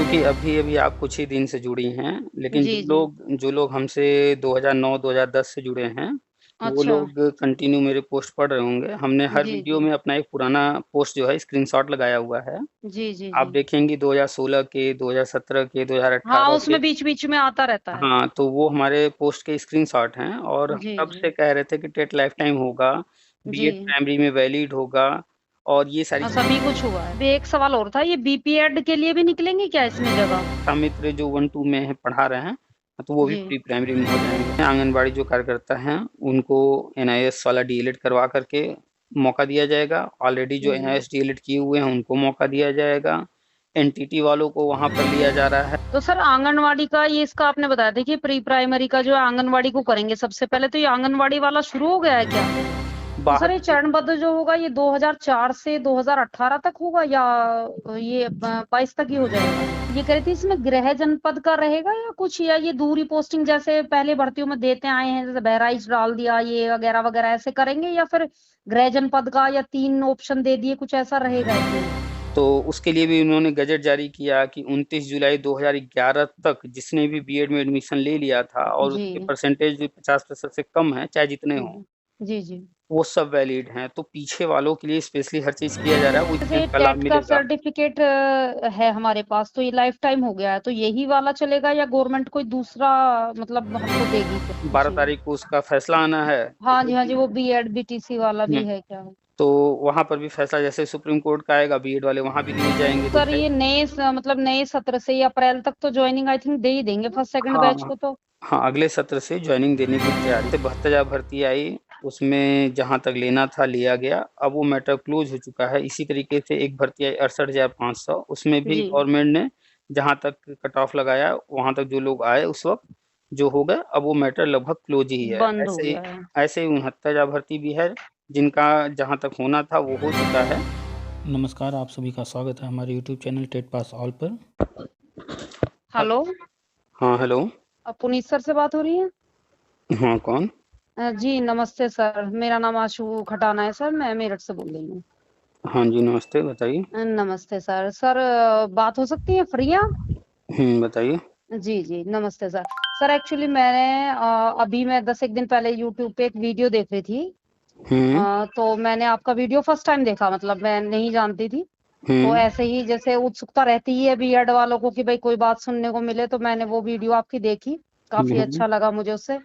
क्योंकि अभी-अभी आप कुछ ही दिन से जुड़ी हैं, लेकिन जी, जी। जो लोग हमसे 2009-2010 से जुड़े हैं, वो अच्छा। लोग कंटिन्यू मेरे पोस्ट पढ़ रहे होंगे। हमने हर जी, वीडियो जी। में अपना एक पुराना पोस्ट जो है स्क्रीनशॉट लगाया हुआ है। जी, जी, आप जी। देखेंगी 2016 के, 2017 के, हाँ, 2018 के। उसमें बीच-बीच में आता रहता है। हाँ, तो वो हमारे पोस्ट के स्क्रीनशॉट हैं और हम जी, तब जी। से कह रहे थे कि टेट लाइफ टाइम होगा, जी। बीएड प्राइमरी में वैलिड होगा और ये सारी हाँ, चीज़ें। सभी कुछ हुआ है। अभी एक सवाल और था, ये बीपीएड के लिए भी निकलेंगी क्या इसमें जगह? मित्र जो 1-2 में है पढ़ा रहे हैं, तो वो भी जी। प्री प्राइमरी में हो जाएँगे। आंगनबाड़ी जो कार्यकर्ता हैं, उनको एनआईएस वाला डीएलएड करवा कर के मौका दिया जाएगा। ऑलरेडी जो जी। एनआईएस डीएलएड किए हुए हैं, उनको मौका दिया जाएगा। एनटीटी वालों को वहाँ पर लिया जा रहा है। तो सर आंगनवाड़ी का ये इसका आपने बताया, देखिए प्री प्राइमरी का जो है आंगनवाड़ी को करेंगे सबसे पहले, तो ये आंगनवाड़ी वाला शुरू हो गया है क्या? तो सर बाहर ये से चरणबद्ध जो होगा ये 2004 से 2018 तक होगा या ये 22 तक ही हो जाएगा? ये कह रही थी इसमें गृह जनपद का रहेगा या कुछ, या ये दूरी पोस्टिंग जैसे पहले भर्तियों में देते आए हैं, जैसे बहराइच डाल दिया ये वगैरह वगैरह ऐसे करेंगे, या फिर गृह जनपद का, या 3 ऑप्शन दे दिए, कुछ ऐसा रहेगा इसमें? तो उसके लिए भी उन्होंने गज़ट जारी किया कि 29 जुलाई 2011 तक जिसने भी बीएड में एडमिशन ले लिया था और जी। उसके परसेंटेज भी 50% से कम है, चाहे जितने हों, जी, जी। वो सब वैलिड हैं। तो पीछे वालों के लिए स्पेशली हर चीज़ किया जा रहा है, वो जैसे चीज़ का लाभ टेट का मिलेगा। सर्टिफिकेट है हमारे पास, तो ये लाइफ टाइम हो गया है, तो यही वाला चलेगा या गवर्नमेंट कोई दूसरा मतलब हमको देगी फिर? 12 जी। तारीख को उसका फैसला आना है, तो हाँ वो जी, हाँ जी, भी। वो बीएड बीटीसी वाला हुँ, भी है क्या? तो वहाँ पर भी फैसला जैसे सुप्रीम कोर्ट का आएगा, बीएड वाले वहाँ भी लिए जाएँगे तो सर ये मतलब नए सत्र से, ये अप्रैल तक तो जॉइनिंग आई थिंक दे ही देंगे फर्स्ट सेकंड बैच हाँ, को तो। हाँ, अगले सत्र से जॉइनिंग देने की तैयारी। 72,000 भर्ती आई, उसमें जहाँ तक लेना था लिया गया। अब वो मैटर क्लोज़ हो चुका है। इसी तरीके से एक भर्ती आई 68,500, उसमें भी जी। गवर्नमेंट ने जहाँ तक कट ऑफ लगाया, वहाँ तक जो लोग आए उस वक़्त जो हो गए, अब वो मैटर लगभग क्लोज़ ही है। बंद हो गया है। ऐसे ही 69,000 भर्ती भी है, जिनका जहाँ तक होना था वो हो चुका है। नमस्कार, आप सभी का स्वागत है हमारे YouTube channel TET pass all पर। हेलो, हाँ, हेलो। पुनीत सर से बात हो रही है? हाँ, कौन? जी नमस्ते सर, मेरा नाम आशु खटाना है सर, मैं मेरठ से बोल रही हूँ। हाँ जी, नमस्ते, बताइए। नमस्ते सर। सर बात हो सकती है, फ्री हैं आप? बताइए। जी, जी, नमस्ते सर। सर एक्चुअली मैंने अभी मैं 10 एक दिन पहले यूट्यूब पे एक वीडियो देख रही थी। हुँ, तो मैंने आपका वीडियो फर्स्ट टाइम देखा, मतलब मैं नहीं जानती थी। तो हुँ, ऐसे ही जैसे उत्सुकता रहती ही है बीएड वालों को कि भाई कोई बात सुनने को मिले, तो मैंने वो वीडियो आपकी देखी। हुँ, काफ़ी हुँ। अच्छा लगा मुझे उससे,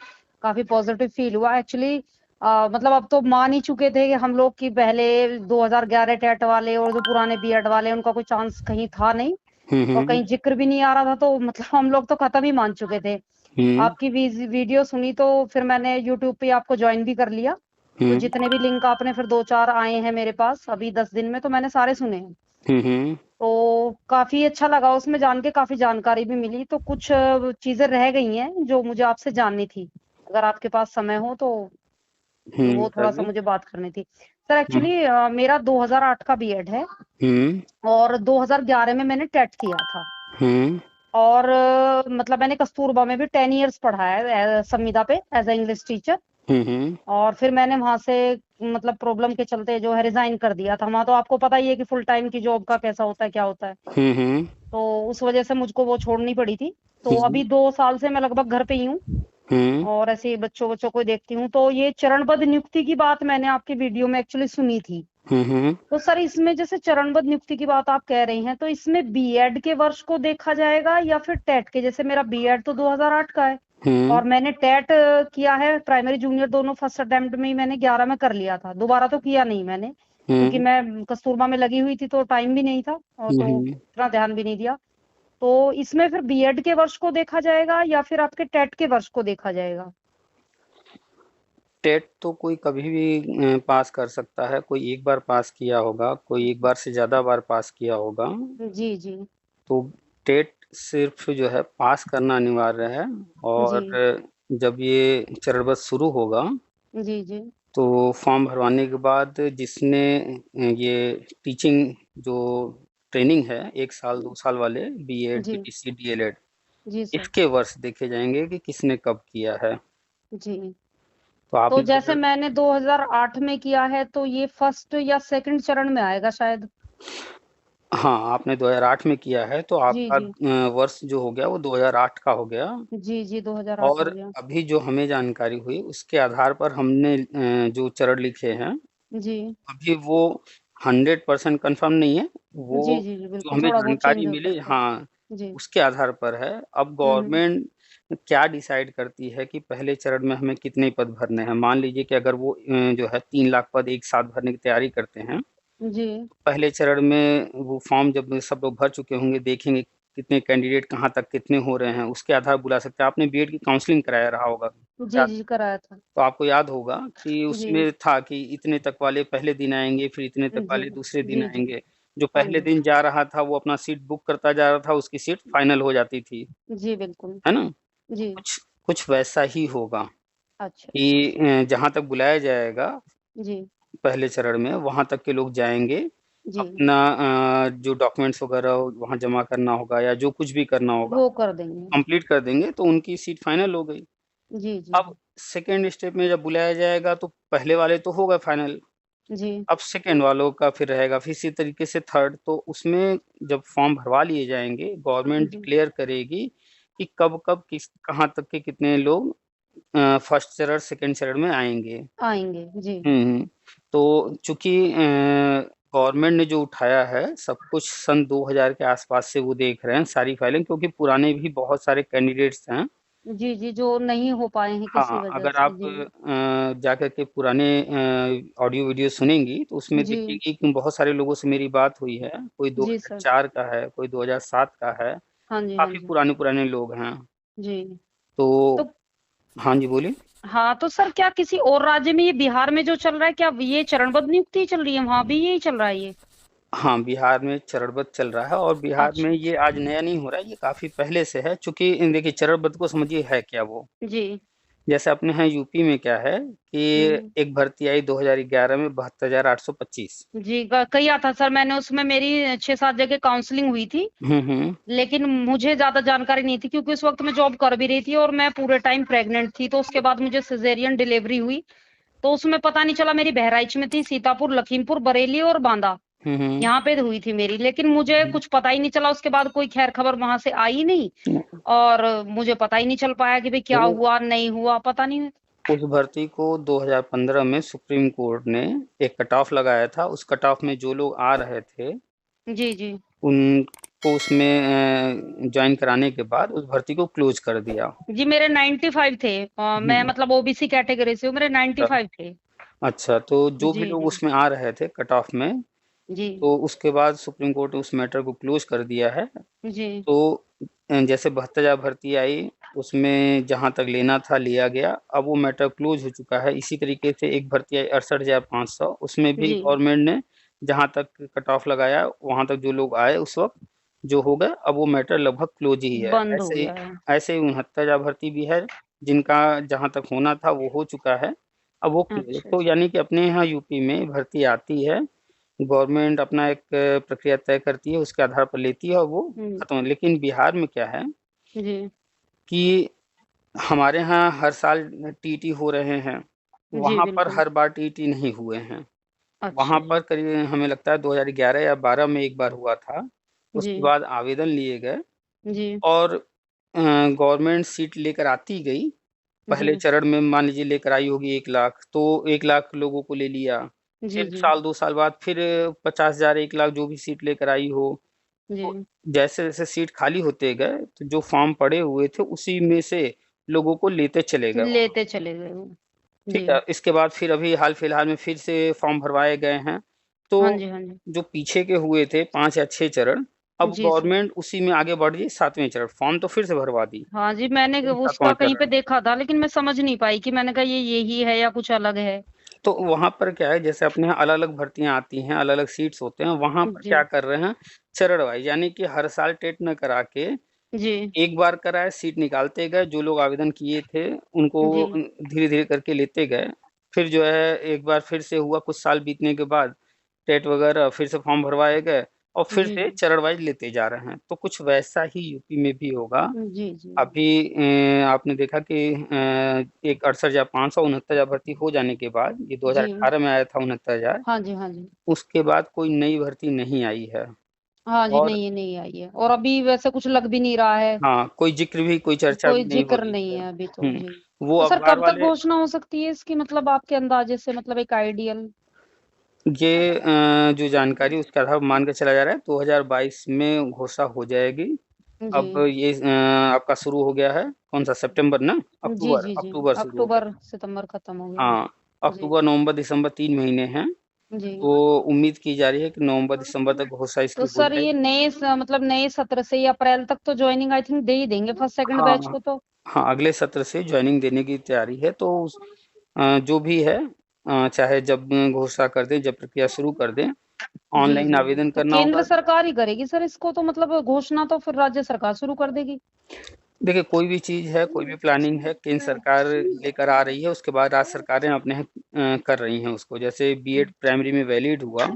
काफ़ी पॉज़िटिव फ़ील हुआ एक्चुअली। मतलब अब तो मान ही चुके थे कि हम लोग कि पहले 2011 टेट वाले और जो पुराने बीएड वाले, उनका कोई चांस कहीं था नहीं हुँ, और हुँ, कहीं ज़िक्र भी नहीं आ रहा था, तो मतलब हम लोग तो खत्म ही मान चुके थे। हुँ, आपकी वीडियो सुनी तो फिर मैंने यूट्यूब पे आपको जॉइन भी कर लिया। तो हुँ, जितने भी लिंक आपने फिर 2-4 आए हैं मेरे पास अभी 10 दिन में, तो मैंने सारे सुने हैं। हुँ, हुँ, तो काफ़ी अच्छा लगा उसमें जान के, काफ़ी जानकारी भी मिली। तो कुछ चीज़ें रह गई हैं जो मुझे आपसे जाननी थी। अगर आपके पास समय हो तो वो थोड़ा-सा बताइए। मुझे बात करनी थी। सर हुँ, एक्चुअली मेरा 2008 का बीएड है हुँ, और 2011 में मैंने टेट किया था। हुँ, और मतलब मैंने कस्तूरबा में भी 10 इयर्स पढ़ा है संविदा पे एज़ अ इंग्लिश टीचर। हुँ, हुँ, और फिर मैंने वहाँ से मतलब प्रॉब्लम के चलते जो है रिज़ाइन कर दिया था। वहाँ तो आपको पता ही है कि फुल टाइम की जॉब का कैसा होता है, क्या होता है। हुँ, हुँ, तो उस वज़ह से मुझको वो छोड़नी पड़ी थी। तो हुँ, अभी 2 साल से मैं लगभग घर पे ही हूँ हुँ, और ऐसे ही बच्चों-वच्चों को देखती हूँ। तो ये चरणबद्ध नियुक्ति की बात मैंने आपकी वीडियो में एक्चुअली सुनी थी। हुँ, हुँ। तो सर इसमें जैसे चरणबद्ध नियुक्ति की बात आप कह रही हैं, तो इसमें बीएड के वर्ष को देखा जाएगा या फिर टेट के? जैसे मेरा बीएड तो 2008 का है और मैंने टेट किया है, प्राइमरी जूनियर दोनों फर्स्ट अटेम्प्ट में ही मैंने 11 में कर लिया था। दोबारा तो किया नहीं मैंने, क्योंकि मैं कस्तूरबा में लगी हुई थी तो टाइम भी नहीं था और तो इतना ध्यान भी नहीं दिया। तो इसमें फिर बीएड के वर्ष को देखा जाएगा या फिर आपके टेट के वर्ष को देखा जाएगा? टेट तो कोई कभी भी पास कर सकता है, कोई एक बार पास किया होगा, कोई एक बार से ज़्यादा बार पास किया होगा। जी, जी। तो टेट सिर्फ़ जो है पास करना अनिवार्य है जी। और जब ये चरणबद्ध शुरू होगा जी, जी। तो फॉर्म भरवाने के बाद जिसने ये टीचिंग जो ट्रेनिंग है 1 साल 2 साल वाले बीएड, जी। बीटीसी, डीएलएड, जी सर। इसके वर्ष देखे जाएँगे कि किसने कब किया है। जी। तो तो आपने जैसे अगर मैंने 2008 में किया है तो ये फर्स्ट या सेकंड चरण में आएगा शायद? हाँ, आपने 2008 में किया है तो जी आपका जी वर्ष जो हो गया वो 2008 का हो गया। जी जी 2008 और हो गया। अभी जो हमें जानकारी हुई उसके आधार पर हमने जो चरण लिखे हैं, जी अभी वो 100% कंफर्म नहीं है। वो जी जी जी जो बिल्कुल, हमें थोड़ा बहुत चेंज जानकारी हो मिली, सकता है। हाँ, जी। उसके आधार पर है। अब गवर्नमेंट क्या डिसाइड करती है कि पहले चरण में हमें कितने पद भरने हैं। मान लीजिए कि अगर वो जो है 3 लाख पद एक साथ भरने की तैयारी करते हैं, जी पहले चरण में वो फॉर्म जब सब लोग भर चुके होंगे, देखेंगे कितने कैंडिडेट कहाँ तक कितने हो रहे हैं, उसके आधार बुला सकते हैं। आपने बीएड की काउंसलिंग कराया रहा होगा, जी जी कराया था। तो आपको याद होगा कि जी उसमें था कि इतने तक वाले पहले दिन आएंगे, फिर इतने तक जी वाले दूसरे दिन जी जी आएंगे। जो हाँ पहले जी दिन जा रहा था वो अपना सीट बुक करता जा रहा था, उसकी सीट फाइनल हो जाती थी, जी बिल्कुल। है ना। तो जी। कुछ कुछ वैसा ही होगा अच्छा अच्छा। कि जहां तक बुलाया जाएगा जी पहले चरण में वहां तक के लोग जाएंगे। जी अपना जो डॉक्यूमेंट्स वगैरह वहां जमा करना होगा या जो कुछ भी करना होगा वो कर देंगे। कंप्लीट कर देंगे तो उनकी सीट फाइनल हो गई। जी जी अब सेकेंड स्टेप में जब बुलाया जाएगा तो पहले वाले तो होगा फाइनल, जी अब सेकंड वालों का फिर रहेगा, फिर इसी तरीके से थर्ड। तो उसमें जब फॉर्म भरवा लिए जाएंगे, गवर्नमेंट जी डिक्लेयर करेगी कि कब कब किस कहाँ तक के कितने लोग फर्स्ट चरण सेकंड चरण में आएंगे। आएंगे। जी तो चूंकि गवर्नमेंट ने जो उठाया है सब कुछ सन 2000 के आसपास से वो देख रहे हैं सारी फाइलें, क्योंकि पुराने भी बहुत सारे कैंडिडेट्स हैं। जी जी जो नहीं हो पाए हैं किसी हाँ, वजह अगर से। आप जी जाकर के पुराने ऑडियो वीडियो सुनेंगी तो उसमें जी देखेंगी कि बहुत सारे लोगों से मेरी बात हुई है। कोई जी सर। 2004 का है, कोई 2007 का है, हाँ जी हाँ काफी जी। पुराने पुराने लोग हैं। जी तो तो हाँ जी, बोलिए। हाँ तो सर क्या किसी और राज्य में, ये बिहार में जो चल रहा है, क्या ये चरणबद्ध नियुक्ति चल रही है, वहां भी यही चल रहा है ये? हाँ, बिहार में चरणबद्ध चल रहा है और बिहार में अच्छा ये अच्छा। आज नया नहीं हो रहा है, ये काफी पहले से है। चूंकि देखिए चरणबद्ध को समझिए है क्या वो। जी। जैसे अपने यहाँ यूपी में क्या है कि हम्म। एक भर्ती आई 2011 में 72,825। जी किया था सर मैंने, उसमें मेरी 6-7 जगह काउंसलिंग हुई थी। हम्म। लेकिन मुझे ज्यादा जानकारी नहीं थी क्योंकि उस वक्त मैं जॉब कर भी रही थी और मैं पूरे टाइम प्रेग्नेंट थी। तो उसके बाद मुझे सिजेरियन डिलीवरी हुई, तो उसमें पता नहीं चला। मेरी बहराइच में थी, सीतापुर, लखीमपुर, बरेली और बांदा, हम्म। यहाँ पे हुई थी मेरी। लेकिन मुझे कुछ पता ही नहीं चला, उसके बाद कोई खैर खबर वहां से आई नहीं। और मुझे पता ही नहीं चल पाया कि भाई क्या तो हुआ नहीं हुआ, पता नहीं। उस भर्ती को 2015 में सुप्रीम कोर्ट ने एक कट ऑफ लगाया था। उस कट ऑफ में जो लोग आ रहे थे जी जी उनको उसमें ज्वाइन कराने के बाद उस भर्ती को क्लोज कर दिया। जी मेरे 95 थे। मैं हम्म, मतलब ओबीसी कैटेगरी से हूँ, मेरे अच्छा 95 थे। अच्छा, तो जो भी जी लोग जी उसमें आ रहे थे कट ऑफ में, जी तो उसके बाद सुप्रीम कोर्ट ने उस मैटर को क्लोज कर दिया है। जी तो जैसे 72,000 भर्ती आई, उसमें जहां तक लेना था लिया गया। अब वो मैटर क्लोज हो चुका है। इसी तरीके से एक भर्ती आई 68,500, उसमें भी जी गवर्नमेंट ने जहां तक कट ऑफ लगाया वहां तक जो लोग आए उस वक्त जो हो गए, अब वो मैटर लगभग क्लोज ही है। बंद हो ऐसे ही गया है। ऐसे ही 69,000 भर्ती भी है जिनका जहां तक होना था वो हो चुका है, अब वो क्लोज। अच्छा तो अच्छा। यानी कि अपने यहाँ यूपी में भर्ती आती है, गवर्नमेंट अपना एक प्रक्रिया तय करती है, उसके आधार पर लेती है और वो हम्म। खत्म। लेकिन बिहार में क्या है जी कि हमारे यहाँ हर साल टीटी हो रहे हैं, जी वहाँ पर बिल्कुल। हर बार टीटी नहीं हुए हैं। अच्छा वहाँ जी। पर करीब हमें लगता है 2011 या 12 में एक बार हुआ था। जी उसके बाद आवेदन लिए गए जी और गवर्नमेंट सीट लेकर आती गई। जी पहले चरण में मान लीजिए लेकर आई होगी 1 लाख, तो 1 लाख लोगों को ले लिया। जी फिर जी साल 2 साल बाद फिर 50,000 1 लाख जो भी सीट लेकर आई हो। जी तो जैसे जैसे सीट खाली होते गए तो जो फॉर्म पड़े हुए थे उसी में से लोगों को लेते चले गए वहाँ। लेते चले गए वो। जी ठीक है, इसके बाद फिर अभी हाल फिलहाल में फिर से फॉर्म भरवाए गए हैं। तो हाँ जी हाँ जी। जो पीछे के हुए थे 5 या 6 चरण, अब जी सर। गवर्नमेंट उसी में आगे बढ़ गई। 7वें चरण फॉर्म तो फिर से भरवा दी, हाँ जी मैंने फिर उसका सातवां कहीं पे चरण देखा था, लेकिन मैं समझ नहीं पाई कि मैंने कहा ये यही है या कुछ अलग है। तो वहां पर क्या है, जैसे अपने यहाँ अलग अलग भर्तियां आती हैं, अलग अलग सीट्स होते हैं, वहां पर जी क्या कर रहे हैं, चरण वाइज, यानी कि हर साल टेट न करा के जी एक बार कराए, सीट निकालते गए, जो लोग आवेदन किए थे उनको जी धीरे धीरे करके लेते गए। फिर जो है एक बार फिर से हुआ, कुछ साल बीतने के बाद टेट वगैरह फिर से फॉर्म भरवाए गए और फिर जी से चरण वाइज लेते जा रहे हैं। तो कुछ वैसा ही यूपी में भी होगा। जी जी अभी आपने देखा कि एक 68,500 69,000 भर्ती हो जाने के बाद, ये जी 2018 में आया था 69,000, हाँ जी हाँ जी। उसके बाद कोई नई भर्ती नहीं आई है। हाँ जी, और नहीं, नहीं आई है और अभी वैसे कुछ लग भी नहीं रहा है। हाँ, कोई ज़िक्र भी, कोई चर्चा कोई भी नहीं हो जिक्र रही नहीं है। है अभी तो जी। वो तो सर अखबार कब तक वाले घोषणा हो सकती है इसकी, मतलब आपके अंदाजे से, मतलब एक आइडियल? ये जो जानकारी उसके आधार पर मान के चला जा रहा है 2022 में घोषणा हो जाएगी। जी। अब ये आपका शुरू हो गया है, कौन सा सितंबर ना? जी, अक्टूबर जी, जी। अक्टूबर शुरू हो गया। अक्टूबर, सितंबर खत्म हो गया। हाँ, जी, अक्टूबर, नवंबर, दिसंबर 3 महीने हैं। जी। तो उम्मीद की जा रही है कि नवंबर, दिसंबर तक घोषणा तो इसकी हो सर ये जाएगी। मतलब नए सत्र से ये अप्रैल तक तो ज्वाइनिंग आई थिंक दे ही देंगे फर्स्ट सेकंड बैच हाँ, को तो। हाँ, अगले सत्र से ज्वाइनिंग देने की तैयारी है। तो जो भी है, चाहे जब घोषणा कर दें, जब प्रक्रिया शुरू कर दें, जी, ऑनलाइन जी, जी। आवेदन तो करना केंद्र होगा। सरकार ही करेगी सर इसको, तो मतलब घोषणा तो फिर राज्य सरकार शुरू कर देगी? देखिए, कोई भी चीज़ है, कोई भी प्लानिंग है, केंद्र सरकार लेकर आ रही है, उसके बाद राज्य सरकारें अपने यहाँ कर रही हैं उसको। जैसे बीएड प्राइमरी में वैलिड हुआ,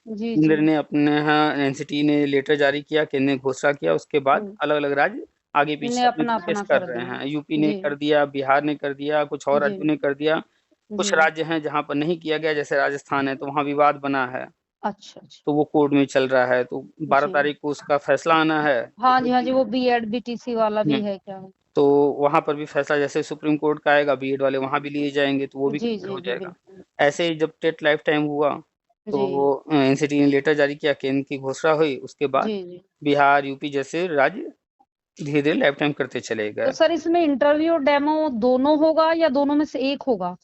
जी, जी। केंद्र ने अपने यहाँ एनसीटी ने लेटर जारी किया, केंद्र ने घोषणा किया, उसके बाद अलग-अलग राज्य आगे-पीछे इन्हें अपनी प्रोसेस अपना-अपना कर कर रहे दिया। हैं। यूपी ने जी, कर दिया, बिहार ने कर दिया, कुछ और जी, राज्यों ने कर दिया। जी। कुछ राज्य हैं जहाँ पर नहीं किया गया, जैसे राजस्थान है, तो वहाँ विवाद बना है, अच्छा, अच्छा। तो वो कोर्ट में चल रहा है। तो 12 जी। तारीख को उसका फैसला आना है, तो हाँ वो जी, हाँ भी जी, वो बीएड, बीटीसी वाला हुँ। भी है क्या? तो वहाँ पर भी फैसला जैसे सुप्रीम कोर्ट का आएगा, बीएड वाले वहाँ भी लिए जाएँगे, तो वो भी जी, क्लियर जी, हो जी, जाएगा। बिल्कुल। ऐसे ही जब टेट लाइफ टाइम हुआ, जी। तो एनसीटी ने लेटर जारी किया, केंद्र की घोषणा हुई, उसके बाद जी, जी। बिहार, यूपी जैसे राज्य धीरे-धीरे लाइफ टाइम करते चले तो गए। सर इसमें इंटरव्यू और डेमो दोनों होगा या दोनों में से एक होगा?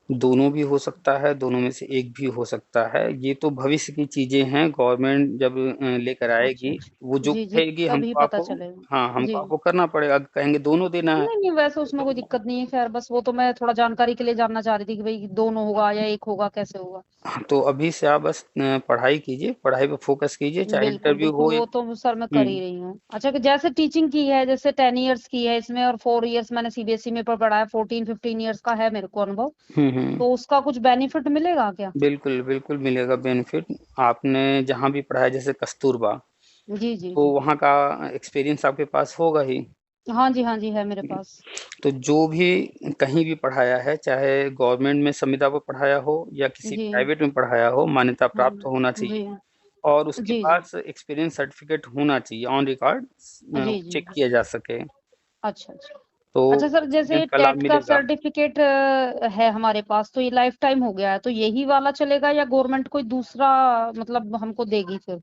दोनों भी हो सकता है, दोनों में से एक भी हो सकता है। ये तो भविष्य की चीज़ें हैं, गवर्नमेंट जब लेकर अच्छा, आएगी, वो अच्छा। जो जी, जी, कहेगी तभी हमको पता आपको चलेगा। हाँ, हमको जी। आपको करना पड़ेगा। कहेंगे दोनों देना है, नहीं, नहीं, वैसे उसमें कोई दिक्कत नहीं है, ख़ैर बस वो तो मैं थोड़ा जानकारी के लिए जानना चाह रही थी कि भई दोनों होगा या एक होगा, कैसे होगा? हाँ, तो अभी से आप बस पढ़ाई कीजिए, पढ़ाई पे फ़ोकस कीजिए, चाहे बिल्कुल, इंटरव्यू बिल्कुल, हो या वो तो सर मैं कर ही हुँ, रही हूँ। अच्छा, कि जैसे टीचिंग की है, जैसे 10 इयर्स की है इसमें और 4 इयर्स मैंने सीबीएसई में पढ़ा है, 14-15 इयर्स का है मेरे को अनुभव, हुँ, हुँ। तो उसका कुछ बेनिफिट मिलेगा क्या? बिल्कुल, बिल्कुल मिलेगा बेनिफिट। आपने जहाँ भी पढ़ा है जैसे कस्तूरबा, जी, जी, तो जी। वहाँ का एक्सपीरियंस आपके पास होगा ही। हाँ जी, हाँ जी, है मेरे पास। तो जो भी कहीं भी पढ़ाया है, चाहे गवर्नमेंट में संविदा पर पढ़ाया हो या किसी जी। प्राइवेट में पढ़ाया हो, मान्यता हाँ, प्राप्त होना जी। चाहिए और उसके जी, जी। पास एक्सपीरियंस सर्टिफ़िकेट होना चाहिए ऑन रिकॉर्ड, जी, जी, चेक जी। किया जा सके, अच्छा, अच्छा। तो अच्छा सर, जैसे इसका लाभ टेट का मिलेगा। सर्टिफिकेट है हमारे पास, तो ये लाइफ टाइम हो गया है, तो यही वाला चलेगा या गवर्नमेंट कोई दूसरा मतलब हमको देगी फिर?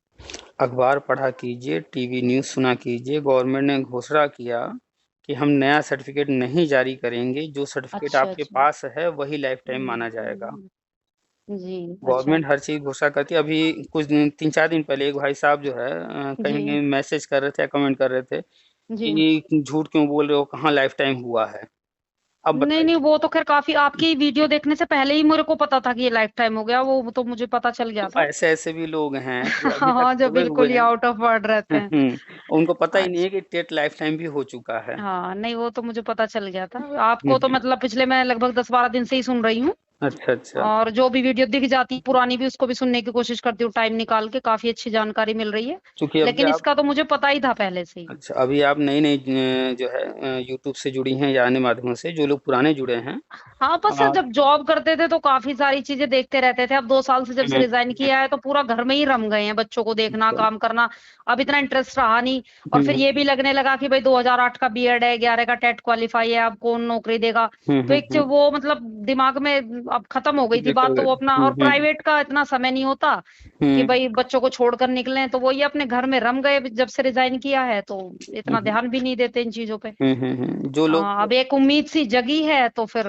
अखबार पढ़ा कीजिए, टीवी न्यूज़ सुना कीजिए, गवर्नमेंट ने घोषणा किया कि हम नया सर्टिफ़िकेट नहीं जारी करेंगे, जो सर्टिफ़िकेट अच्छा, आपके अच्छा। पास है वही लाइफ़ टाइम हुँ, माना जाएगा। हुँ। जी, अच्छा। गवर्नमेंट हर चीज़ घोषणा करती है। अभी कुछ दिन 3-4 दिन पहले एक भाई साहब जो है जी, कहीं मैसेज कर रहे थे या कमेंट कर रहे थे जी। कि झूठ क्यों बोल रहे हो, कहाँ लाइफ़ टाइम हुआ है? अब नहीं, नहीं, बताइए। वो तो ख़ैर काफ़ी आपकी वीडियो देखने से पहले ही मेरे को पता था कि ये लाइफ टाइम हो गया, वो तो मुझे पता चल गया तो था। ऐसे-ऐसे भी लोग हैं जो अभी तक हाँ, जो खोए हुए बिल्कुल ही हैं। आउट ऑफ वर्ड रहते हैं। उनको पता ही नहीं है अच्छा। कि टेट लाइफ़ टाइम भी हो चुका है। हाँ, नहीं वो तो मुझे पता चल गया था। हुँ, आपको तो हुँ। मतलब पिछले मैं लगभग 10-12 दिन से ही सुन रही हूँ। अच्छा, अच्छा। और जो भी वीडियो दिख जाती है पुरानी भी उसको भी सुनने की कोशिश करती हूँ टाइम निकाल के, काफ़ी अच्छी जानकारी मिल रही है। चूँकि अभी लेकिन आप इसका तो मुझे पता ही था पहले से ही। अच्छा, अभी आप नई-नई जो है यूट्यूब से जुड़ी हैं या अन्य माध्यमों से, जो लोग पुराने जुड़े हैं हाँ, बस सर आप जब जॉब करते थे तो काफ़ी सारी चीज़ें देखते रहते थे। अब 2 साल से जब से हुँ, रिज़ाइन किया है तो पूरा घर में ही रम गए हैं, बच्चों को देखना, अच्छा। काम करना। अब इतना इंटरेस्ट रहा नहीं और हुँ, फिर हुँ। ये भी लगने लगा कि भई 2008 का बीएड है, 11 का टेट क्वालीफाई है, अब कौन नौकरी देगा? हुँ, तो हुँ, एक जो हुँ। वो मतलब दिमाग में अब खत्म हो गई थी बात, बिल्कुल। तो वो अपना हुँ, और हुँ, प्राइवेट का इतना समय नहीं होता कि हुँ, भई बच्चों को छोड़कर निकलें, तो वही अपने घर में रम गए जब से रिज़ाइन किया है, तो हुँ, इतना हुँ, ध्यान भी नहीं देते इन चीज़ों पे। हुँ, हुँ, हुँ। जो लोग अब एक उम्मीद सी जगी है तो फिर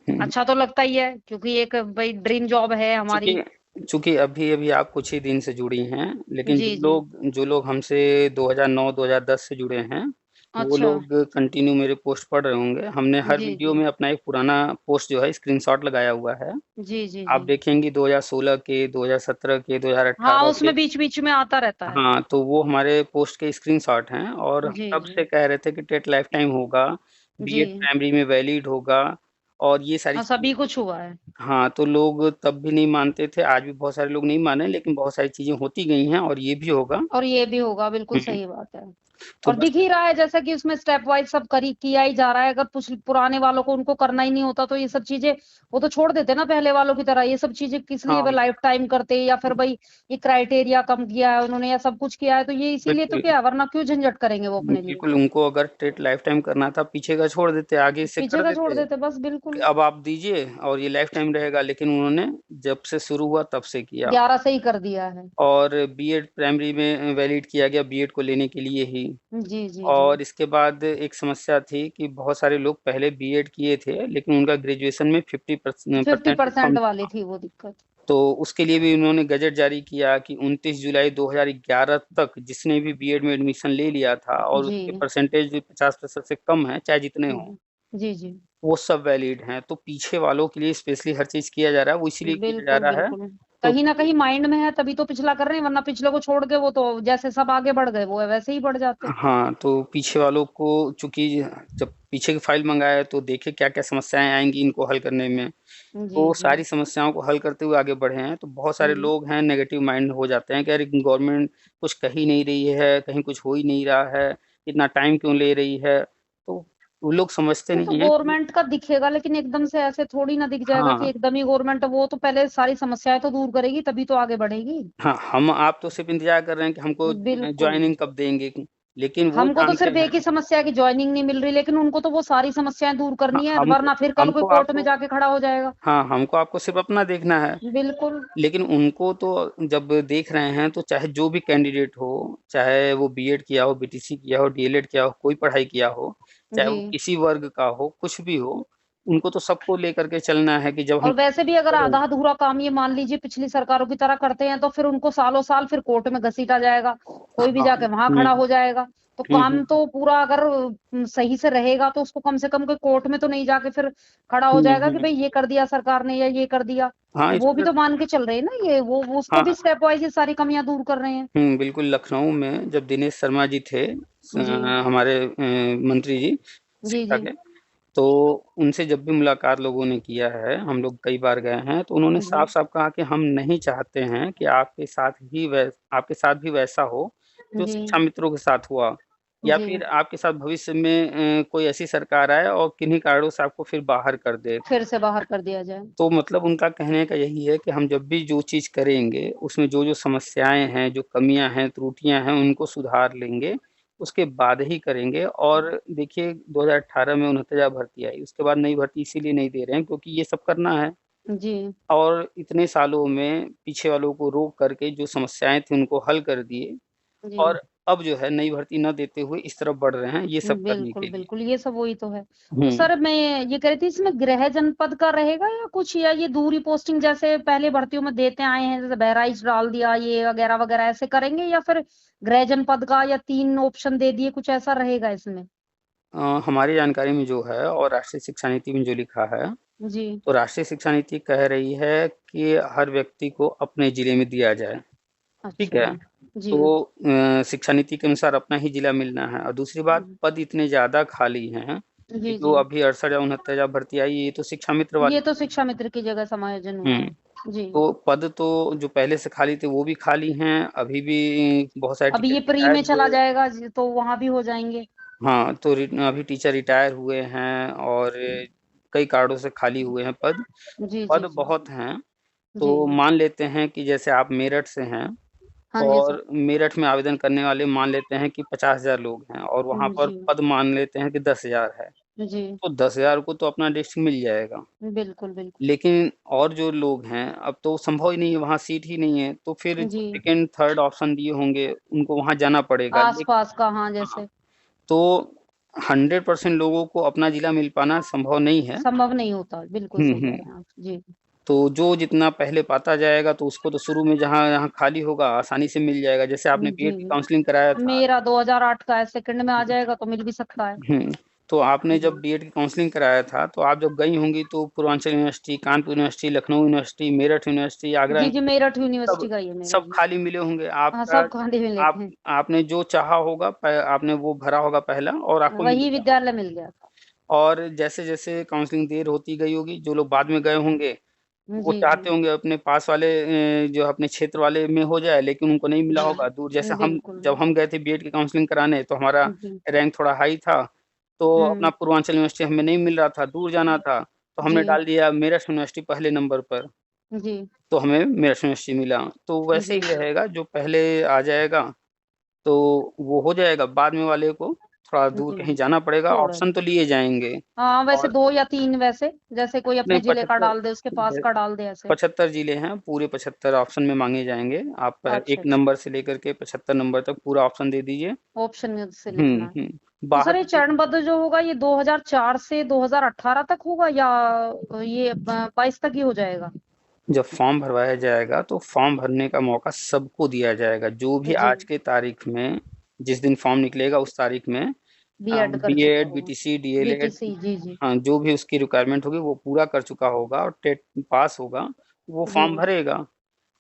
हुँ, अच्छा तो लगता ही है क्योंकि एक भई ड्रीम जॉब है हमारी। चूँकि चूँकि अभी-अभी आप कुछ ही दिन से जुड़ी हैं, लेकिन जी, जी। जो लोग हमसे 2009-2010 से जुड़े हैं, वो अच्छा। लोग कंटिन्यू मेरे पोस्ट पढ़ रहे होंगे। हमने हर जी, वीडियो जी। में अपना एक पुराना पोस्ट जो है स्क्रीनशॉट लगाया हुआ है। जी, जी, आप जी। देखेंगी 2016 के, 2017 के, हाँ, 2018 के उसमें बीच-बीच में आता रहता है। हाँ, तो वो हमारे पोस्ट के स्क्रीनशॉट हैं और हम जी, तब जी। से कह रहे थे कि टेट लाइफ टाइम होगा, बीएड जी। प्राइमरी में वैलिड होगा और ये सारी हाँ, चीज़ें सभी कुछ हुआ है। हाँ, तो लोग तब भी नहीं मानते थे, आज भी बहुत सारे लोग नहीं माने लेकिन बहुत सारी चीज़ें होती गई हैं और ये भी होगा। और ये भी होगा, बिल्कुल हुँ, सही बात है। तो और दिख ही रहा है जैसा कि उसमें स्टेप वाइज सब किया ही जा रहा है। अगर पुराने वालों को उनको करना ही नहीं होता तो ये सब चीजें वो तो छोड़ देते ना पहले वालों की तरह। ये सब चीजें किस लिए हाँ, लाइफ टाइम करते, या फिर भाई ये क्राइटेरिया कम किया है उन्होंने या सब कुछ किया है तो ये इसीलिए तो बिल्कुल क्या, वरना क्यों झंझट करेंगे वो अपने लिए। बिल्कुल, उनको अगर टेट लाइफ टाइम करना था पीछे का छोड़ देते, आगे से पीछे कर का छोड़ देते देते बस, कि बिल्कुल। अब आप दीजिए और ये लाइफ टाइम रहेगा, लेकिन उन्होंने जब से शुरू हुआ तब से किया। 11 से ही कर दिया है। और बीएड प्राइमरी में वैलिड किया गया बीएड को लेने के लिए ही। जी जी जी। और इसके बाद एक समस्या थी कि बहुत सारे लोग पहले बीएड किए थे लेकिन उनका ग्रेजुएशन में 50% कम 50% वाली था। थी वो दिक्कत। तो उसके लिए भी उन्होंने गजट जारी किया कि 29 जुलाई 2011 तक जिसने भी बीएड में एडमिशन ले लिया था और जी। उसके परसेंटेज 50% से कम है, चाहे जितने हों, जी जी। वो सब वैलिड हैं। तो पीछे वालों के लिए स्पेशली हर चीज किया जा रहा है, वो इसीलिए किया जा बिल्कुल रहा है। बिल्कुल। तो कहीं ना कहीं माइंड में है तभी तो पिछला कर रहे हैं, वरना पिछले को छोड़ के वो तो जैसे सब आगे बढ़ गए वो वैसे ही बढ़ जाते। हाँ, तो पीछे वालों को चूंकि जब पीछे की फाइल मंगाया तो देखे क्या क्या समस्याएं आएंगी इनको हल करने में, जी तो जी। सारी समस्याओं को हल करते हुए आगे बढ़े हैं। तो बहुत सारे लोग हैं नेगेटिव माइंड हो जाते हैं कि अरे गवर्नमेंट कुछ कह ही नहीं रही है, कहीं कुछ हो ही नहीं रहा है, इतना टाइम क्यों ले रही है। तो वो लोग समझते ये तो नहीं है कि गवर्नमेंट का दिखेगा, लेकिन एकदम से ऐसे थोड़ी ना दिख जाएगा कि हाँ एकदम ही गवर्नमेंट, वो तो पहले सारी समस्याएं तो दूर करेगी तभी तो आगे बढ़ेगी। हाँ, हम आप तो सिर्फ इंतजार कर रहे हैं कि हमको बिल्कुल। ज्वाइनिंग कब देंगे, लेकिन वो हमको तो जानते सिर्फ एक हैं। ही समस्या है कि ज्वाइनिंग नहीं मिल रही, लेकिन उनको तो वो सारी समस्याएं दूर हाँ, करनी है, हमको वरना फिर कल कोई हमको कोर्ट में आपको जाके खड़ा हो जाएगा। हाँ, हमको आपको सिर्फ अपना देखना है। बिल्कुल। लेकिन उनको तो जब देख रहे हैं तो चाहे जो भी कैंडिडेट हो, चाहे वो बीएड किया हो, बीटीसी किया हो, डीएलएड किया हो, कोई पढ़ाई किया हो, चाहे जी। वो किसी वर्ग का हो, कुछ भी हो, उनको तो सबको लेकर के चलना है कि जब हम और वैसे भी अगर करें। आधा अधूरा काम ये मान लीजिए पिछली सरकारों की तरह करते हैं तो फिर उनको सालों साल फिर कोर्ट में घसीटा जाएगा, कोई भी हाँ, जाके वहां खड़ा हो जाएगा। तो काम हम्म, तो पूरा अगर सही से रहेगा तो उसको कम से कम कोई कोर्ट में तो नहीं जाके फिर खड़ा हो जाएगा कि हम्म। भाई ये कर दिया सरकार ने या ये कर दिया। हाँ, तो इस वो भी पर तो मान के चल रहे हैं ना, ये वो उसको भी हाँ, स्टेप वाइज ये सारी कमियां दूर कर रहे हैं। बिल्कुल। लखनऊ में जब दिनेश शर्मा जी थे जी हमारे मंत्री जी जी शिक्षा जी के, तो उनसे जब भी मुलाकात लोगों ने किया है, हम लोग कई बार गए हैं, तो उन्होंने जी साफ साफ कहा कि हम नहीं चाहते हैं कि आपके साथ भी वैसा हो जो जी शिक्षा मित्रों के साथ हुआ, या जी। फिर आपके साथ भविष्य में कोई ऐसी सरकार आए और किन्हीं कारणों से आपको फिर बाहर कर दे। फिर से बाहर कर दिया जाए। तो मतलब उनका कहने का यही है कि हम जब भी जो चीज़ करेंगे उसमें जो जो समस्याएं हैं, जो कमियां हैं, त्रुटियां हैं, उनको सुधार लेंगे, उसके बाद ही करेंगे। और देखिए 2018 में 69,000 भर्ती आई, उसके बाद नई भर्ती इसीलिए नहीं दे रहे हैं क्योंकि ये सब करना है। जी और इतने सालों में पीछे वालों को रोक करके जो समस्याएं थी उनको हल कर दिए, जी। और अब जो है नई भर्ती न देते हुए इस तरफ बढ़ रहे हैं ये सब करने बिल्कुल के लिए। बिल्कुल, ये सब वही तो है। तो हम्म। सर मैं ये कह रही थी इसमें गृह जनपद का रहेगा या कुछ, या ये दूरी पोस्टिंग जैसे पहले भर्तियों में देते आए हैं, जैसे बहराइच डाल दिया ये वगैरह वगैरह ऐसे करेंगे, या फिर गृह जनपद का या 3 ऑप्शन दे दिए, कुछ ऐसा रहेगा इसमें। हमारी जानकारी में जो है और राष्ट्रीय शिक्षा नीति में जो लिखा है, जी। तो राष्ट्रीय शिक्षा नीति कह रही है कि हर व्यक्ति को अपने जिले में दिया जाए। ठीक अच्छा है। जी। जी तो शिक्षा नीति के अनुसार अपना ही जिला मिलना है। और दूसरी बात, पद इतने ज्यादा खाली हैं कि जी जो जी। अभी 68 या 69,000 भर्ती आई, ये तो शिक्षा मित्र वाली। ये तो शिक्षा मित्र की जगह समायोजन हुआ हम्म। है। जी। तो पद तो जो पहले से खाली थे वो भी खाली हैं, अभी भी बहुत सारे अभी टीचर ये प्री रिटायर में हुए। चला जाएगा तो वहां भी हो जाएंगे। हाँ, तो अभी टीचर रिटायर हुए हैं और कई कारणों से खाली हुए हैं पद। जी जी पद जी। बहुत हैं। जी। तो मान लेते हैं कि जैसे आप मेरठ से हैं, हाँ जी सर। और मेरठ में आवेदन करने वाले मान लेते हैं कि 50,000 लोग हैं, और वहाँ पर जी पद मान लेते हैं कि 10,000 है। जी। तो 10,000 को तो अपना डिस्ट्रिक्ट मिल जाएगा। बिल्कुल बिल्कुल। लेकिन और जो लोग हैं अब तो संभव ही नहीं है, वहाँ सीट ही नहीं है, तो फिर जो जी। सेकेंड थर्ड ऑप्शन दिए होंगे उनको वहाँ जाना पड़ेगा। आस पास का, हाँ हाँ, जैसे। तो 100% लोगों को अपना जिला मिल पाना संभव नहीं है। संभव नहीं होता, बिल्कुल सही कह हम्म। रहे हैं आप जी। तो जो जितना पहले पाता जाएगा तो उसको तो शुरू में जहाँ यहाँ खाली होगा आसानी से मिल जाएगा। जैसे आपने जी। बीएड की काउंसलिंग कराया था। मेरा 2008 का है, सेकंड में आ जाएगा तो मिल भी सकता है। हम्म। तो आपने जी जब बीएड की काउंसलिंग कराया था तो आप जब गई होंगी तो Purvanchal university, Kanpur university, Lucknow university, Meerut university, Agra जी जी। मेरठ सब यूनिवर्सिटी का ही है मेरा सब भी। खाली मिले होंगे हाँ आपका। सब खाली मिले आप थे। आपने जो चाहा होगा आपने वो भरा होगा पहला और आपको मिल वही गया होगा। विद्यालय मिल गया था। और जैसे जैसे काउंसलिंग देर होती गई होगी, जो लोग बाद में गए होंगे वो जी, चाहते जी। होंगे अपने पास वाले जो अपने क्षेत्र वाले में हो जाए, लेकिन उनको नहीं मिला होगा दूर। जैसे हम बिल्कुल। जब हम गए थे बीएड की काउंसलिंग कराने, तो हमारा जी। रैंक थोड़ा हाई था, तो अपना पूर्वांचल यूनिवर्सिटी हमें नहीं मिल रहा था, दूर जाना था, तो हमने जी, डाल दिया मेरठ यूनिवर्सिटी पहले नंबर पर, जी, तो हमें मेरठ यूनिवर्सिटी मिला। तो वैसे जी, ही रहेगा, जो पहले आ जाएगा तो वो हो जाएगा, बाद में वाले को थोड़ा दूर जी। कहीं जाना पड़ेगा, थोड़ा ऑप्शन तो लिए जाएँगे। हाँ, वैसे और 2 या 3 वैसे, जैसे कोई नहीं अपने जिले का 75 डाल दे, उसके पास का डाल दे ऐसे। 75 जिले हैं, पूरे 75 ऑप्शन में माँगे जाएँगे। आप अच्छा, 1 अच्छा। नंबर से लेकर के 75 नंबर तक पूरा ऑप्शन दे दीजिए। ऑप्शन में से लिखना है। तो बाहर सर ये की चरणबद्ध जो होगा ये 2004 से 2018 तक होगा या ये 22 तक ही हो जाएगा? जब फॉर्म भरवाया जाएगा, तो फॉर्म भरने का मौका सबको दिया जाएगा। जो भी जी, आज के तारीख में, जिस दिन फॉर्म निकलेगा उस तारीख में बीएड कर चुका बीएड, होगा। बीटीसी, डीएलएड, बीटीसी जी, जी। हाँ, जो भी उसकी रिक्वायरमेंट होगी वो पूरा कर चुका होगा और टेट पास होगा, वो जी, फॉर्म भरेगा।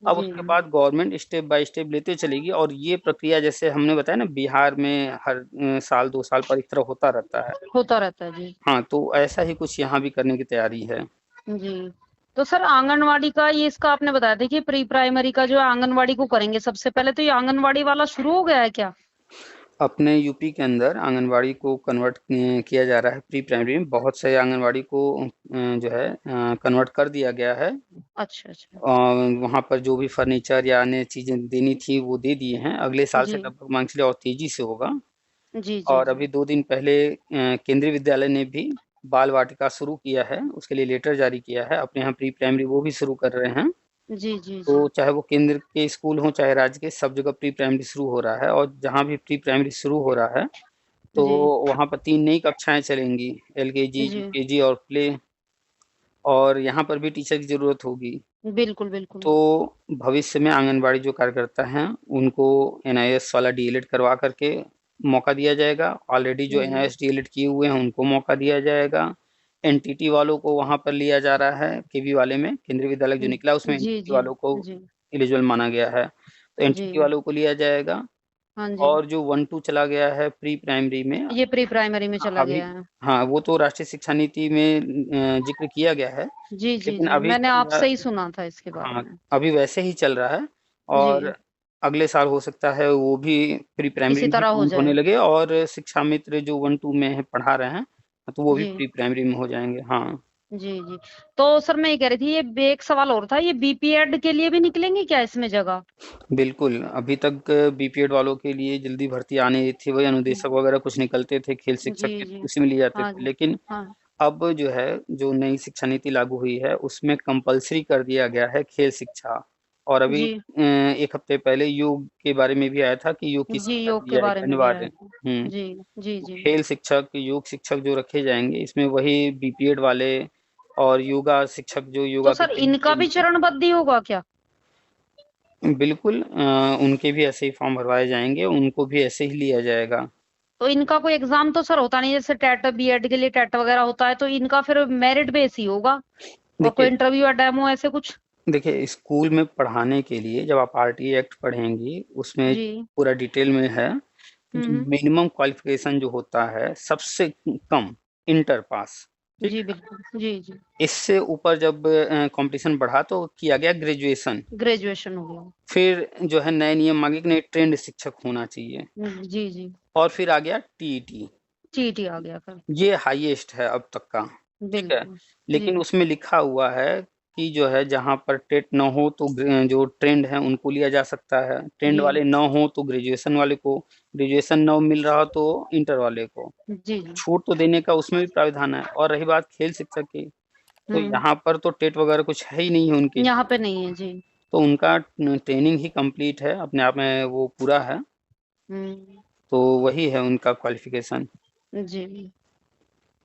अब जी, उसके जी। बाद गवर्नमेंट स्टेप बाय स्टेप लेते चलेगी, और ये प्रक्रिया जैसे हमने बताया ना, बिहार में हर साल 2 साल पर इस तरह होता रहता है। होता रहता है, जी। हाँ, तो ऐसा ही कुछ यहाँ भी करने की तैयारी है। जी। तो सर आंगनवाड़ी का ये इसका आपने बताया था कि प्री प्राइमरी का जो है आंगनवाड़ी को करेंगे सबसे पहले, तो ये आंगनवाड़ी वाला शुरू हो गया है क्या? अपने यूपी के अंदर आंगनवाड़ी को कन्वर्ट किया जा रहा है प्री प्राइमरी में। बहुत से आंगनवाड़ी को जो है कन्वर्ट कर दिया गया है। अच्छा, अच्छा। वहाँ पर जो भी फर्नीचर या अन्य चीज़ें देनी थी वो दे दिए हैं। अगले साल से जी। लगभग मान के चलिए और तेज़ी से होगा। जी, जी, और जी। अभी 2 दिन पहले केंद्रीय विद्यालय ने भी बाल वाटिका शुरू किया है, उसके लिए लेटर जारी किया है। अपने यहाँ प्री प्राइमरी वो भी शुरू कर रहे हैं। जी, जी, तो जी। चाहे वो केंद्र के स्कूल हों, चाहे राज्य के, सब जगह प्री प्राइमरी शुरू हो रहा है। और जहाँ भी प्री प्राइमरी शुरू हो रहा है, तो जी, वहाँ पर 3 नई कक्षाएँ चलेंगी, एलकेजी, जी। यूकेजी और प्ले। और यहाँ पर भी टीचर की ज़रूरत होगी। बिल्कुल, बिल्कुल। तो भविष्य में आंगनबाड़ी जो कार्यकर्ता हैं, उनको एनआईएस वाला डीएलएड करवा करके मौका दिया जाएगा। ऑलरेडी जो जी, एनआईएस डीएलएड किए हुए हैं, उनको मौका दिया जाएगा। एनटीटी वालों को वहाँ पर लिया जा रहा है, केवी वाले में, केंद्रीय विद्यालय जो निकला उसमें जी, एनटीटी जी, वालों को जी, एलिजिबल माना गया है। तो एनटीटी जी। वालों को लिया जाएगा। हाँ जी। और जो 1-2 चला गया है प्री प्राइमरी में, ये प्री प्राइमरी में चला अभी, गया है। हाँ, वो तो राष्ट्रीय शिक्षा नीति में ज़िक्र किया गया है, जी, जी, लेकिन जी। अभी मैंने चल रहा, आपसे ही सुना था इसके बारे हाँ, में। अभी वैसे ही चल रहा है। और जी, अगले साल हो सकता है वो भी प्री प्राइमरी इसी में ही तरह हो काउंट होने जाए। लगे, और शिक्षा मित्र जो 1-2 में है पढ़ा रहे हैं, तो वो भी जी, प्री प्राइमरी में हो जाएँगे। हाँ, जी, जी। तो सर मैं ये कह रही थी, ये एक सवाल और था, ये बीपीएड के लिए भी निकलेंगी क्या इसमें जगह? बिल्कुल, अभी तक बीपीएड वालों के लिए जल्दी भर्ती आ नहीं रही थी, वही हुँ। अनुदेशक वगैरह कुछ निकलते थे, खेल शिक्षक जी, के जी। उसी में लिए जाते हाँ थे। जी। लेकिन हाँ। अब जो है, जो नई शिक्षा नीति लागू हुई है, उसमें कंपल्सरी कर दिया गया है खेल शिक्षा। और अभी जी, 1 हफ्ते पहले योग के बारे में भी आया था कि योग की जी, शिक्षा योग दी के जाएगी बारे में भी आया अनिवार्य। था। हुँ, जी, जी, तो जी। खेल शिक्षक, योग शिक्षक जो रखे जाएँगे, इसमें वही बीपीएड वाले और योगा शिक्षक जो तो योगा की सर ट्रेनिंग इनका भी देंगे। चरणबद्ध ही होगा क्या? बिल्कुल, उनके भी ऐसे ही फॉर्म भरवाए जाएँगे, उनको भी ऐसे ही लिया जाएगा। तो इनका कोई एग्जाम तो सर होता नहीं, जैसे टेट बीएड के लिए टेट वगैरह होता है, तो इनका फिर मेरिट बेस ही होगा और कोई देखिए इंटरव्यू या डेमो ऐसे कुछ? देखिए, स्कूल में पढ़ाने के लिए जब आप आरटीई एक्ट पढ़ेंगी, उसमें जी। पूरा डिटेल में है कि जो हुँ। मिनिमम क्वालिफ़िकेशन जो होता है, सबसे कम इंटर पास, ठीक जी, है? बिल्कुल। जी, जी। इससे ऊपर जब कॉम्पिटिशन बढ़ा तो किया गया ग्रेजुएशन। ग्रेजुएशन हो गया। फिर जो है नए नियम आ गए कि नहीं, ट्रेंड शिक्षक होना चाहिए। जी, जी। और फिर आ गया टीईटी। टीटी आ गया फिर। ये हाईएस्ट है अब तक का, ठीक है? बिल्कुल। जी। लेकिन उसमें लिखा हुआ है कि जो है, जहाँ पर टेट ना हो तो जो ट्रेंड है उनको लिया जा सकता है, ट्रेंड जी। वाले ना हो तो ग्रेजुएशन वाले को, ग्रेजुएशन ना मिल रहा हो तो इंटर वाले को। जी, जी। छूट तो देने का उसमें भी प्रावधान है। और रही बात खेल शिक्षक की, तो हुँ। यहाँ पर तो टेट वगैरह कुछ है ही नहीं है उनके यहाँ लिए। पे नहीं है। जी। तो उनका ट्रेनिंग ही कंप्लीट है, अपने आप में वो पूरा है। हुँ। तो वही है उनका क्वालिफ़िकेशन। जी।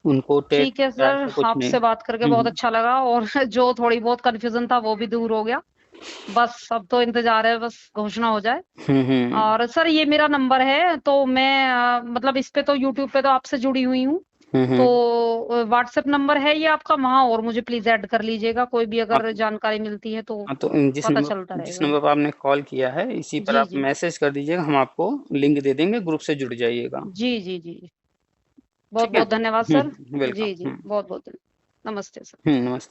उनको टेट ठीक है या सर, ऐसा कुछ नहीं। आपसे बात करके बहुत हुँ, अच्छा लगा और जो थोड़ी बहुत कन्फ्यूज़न था वो भी दूर हो गया। बस अब तो इंतज़ार है बस घोषणा हो जाए। हुँ, हुँ, और सर ये मेरा नंबर है, तो मैं मतलब इस पे तो यूट्यूब पे तो आपसे जुड़ी हुई हूँ। हुँ, तो हुँ। व्हाट्सएप नंबर है ये आपका, वहाँ और मुझे प्लीज़ ऐड कर लीजिएगा, कोई भी हाँ, अगर जानकारी मिलती है तो हाँ, तो पता चलता जिस रहेगा। नंबर पर आपने कॉल किया है, इसी पर जी, आप जी। मैसेज कर दीजिएगा, हम आपको लिंक दे देंगे, ग्रुप से जुड़ जाइएगा। जी, जी, जी। ठीक है? बहुत-बहुत धन्यवाद हुँ, सर। वेलकम। जी, जी। बहुत-बहुत धन्य नमस्ते सर। नमस्ते।